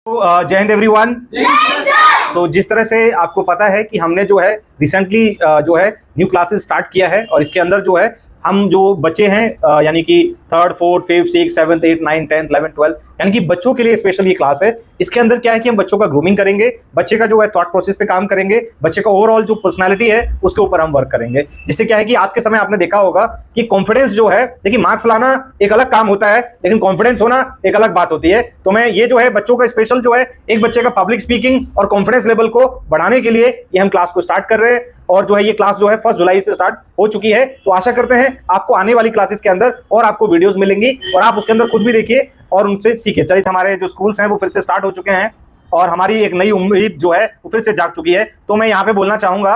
जय हिंद एवरीवन। सो जिस तरह से आपको पता है कि हमने जो है रिसेंटली जो है न्यू क्लासेस स्टार्ट किया है और इसके अंदर जो है हम जो बच्चे हैं यानी कि 3rd 4th 5th 6th 7th 8th 9th 10th 11th 12th यानी कि बच्चों के लिए स्पेशल ये क्लास है। इसके अंदर क्या है कि हम बच्चों का ग्रूमिंग करेंगे, बच्चे का जो है थॉट प्रोसेस पे काम करेंगे, बच्चे का ओवरऑल जो पर्सनालिटी है उसके ऊपर हम वर्क करेंगे। जिससे क्या है कि आज के समय आपने देखा होगा कि कॉन्फिडेंस जो है, देखिए मार्क्स लाना एक अलग काम होता है लेकिन कॉन्फिडेंस होना एक अलग बात होती है। तो मैं ये जो है बच्चों का स्पेशल जो है एक बच्चे का पब्लिक स्पीकिंग और कॉन्फिडेंस लेवल को बढ़ाने के लिए ये हम क्लास को स्टार्ट कर रहे हैं और जो है ये क्लास जो है 1 जुलाई से स्टार्ट हो चुकी है। तो आशा करते हैं आपको आने वाली क्लासेस के अंदर और आपको वीडियोस मिलेंगी और आप उसके अंदर खुद भी देखिए और उनसे सीखिए। चलिए, हमारे जो स्कूल्स हैं वो फिर से स्टार्ट हो चुके हैं और हमारी एक नई उम्मीद जो है वो फिर से जाग चुकी है। तो मैं यहाँ पे बोलना चाहूंगा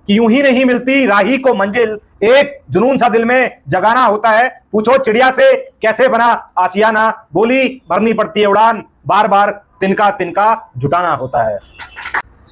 कि यूं ही नहीं मिलती राही को मंजिल, एक जुनून सा दिल में जगाना होता है। पूछो चिड़िया से कैसे बना आशियाना, बोली भरनी पड़ती है उड़ान, बार बार तिनका तिनका जुटाना होता है।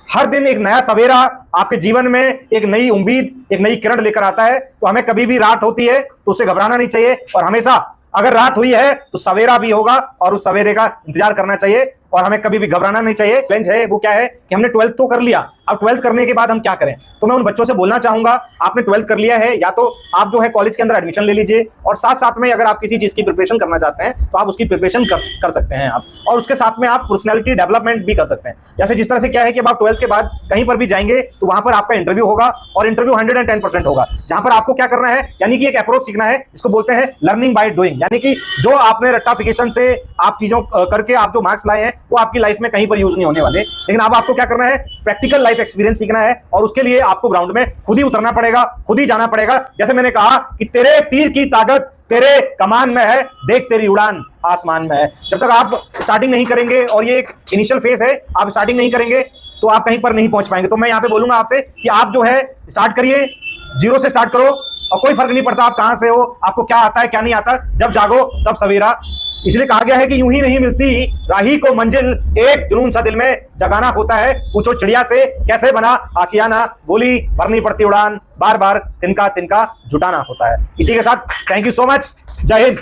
हर दिन एक नया सवेरा आपके जीवन में एक नई उम्मीद, एक नई किरण लेकर आता है। तो हमें कभी भी रात होती है तो उससे घबराना नहीं चाहिए और हमेशा अगर रात हुई है तो सवेरा भी होगा और उस सवेरे का इंतजार करना चाहिए और हमें कभी भी घबराना नहीं चाहिए। चैलेंज है वो क्या है कि हमने 12th तो कर लिया, अब 12th करने के बाद हम क्या करें। तो मैं उन बच्चों से बोलना चाहूंगा, आपने 12th कर लिया है या तो आप जो है कॉलेज के अंदर एडमिशन ले लीजिए और साथ साथ में अगर आप किसी चीज की प्रिपरेशन करना चाहते हैं तो आप उसकी प्रिपरेशन कर सकते हैं आप, और उसके साथ में आप पर्सनैलिटी डेवलपमेंट भी कर सकते हैं। जैसे जिस तरह से क्या है कि आप 12th के बाद कहीं पर भी जाएंगे तो वहां पर आपका इंटरव्यू होगा और इंटरव्यू 110% होगा, जहां पर आपको क्या करना है यानी कि एक अप्रोच सीखना है, इसको बोलते हैं लर्निंग बाय डूइंग। यानी कि जो आपने रट्टाफिकेशन से आप चीजों करके आप जो मार्क्स लाए हैं वो आपकी लाइफ में कहीं पर यूज नहीं होने वाले, लेकिन अब आपको क्या करना है, प्रैक्टिकल लाइफ एक्सपीरियंस सीखना है और उसके लिए आपको ग्राउंड में खुद ही उतरना पड़ेगा, खुद ही जाना पड़ेगा। जैसे मैंने कहा कि तेरे तीर की ताकत तेरे कमान में है, देख तेरी उड़ान आसमान में है। जब तक आप स्टार्टिंग नहीं करेंगे और ये एक इनिशियल फेज है, आप स्टार्टिंग नहीं करेंगे तो आप कहीं पर नहीं पहुंच पाएंगे। तो मैं यहाँ पे बोलूंगा आपसे कि आप जो है स्टार्ट करिए, 0 से स्टार्ट करो और कोई फर्क नहीं पड़ता आप कहां से हो, आपको क्या आता है क्या नहीं आता, जब जागो तब सवेरा। इसलिए कहा गया है कि यूं ही नहीं मिलती राही को मंजिल, एक जुनून सा दिल में जगाना होता है। पूछो चिड़िया से कैसे बना आशियाना, बोली भरनी पड़ती उड़ान, बार बार तिनका तिनका जुटाना होता है। इसी के साथ थैंक यू सो मच, जय हिंद।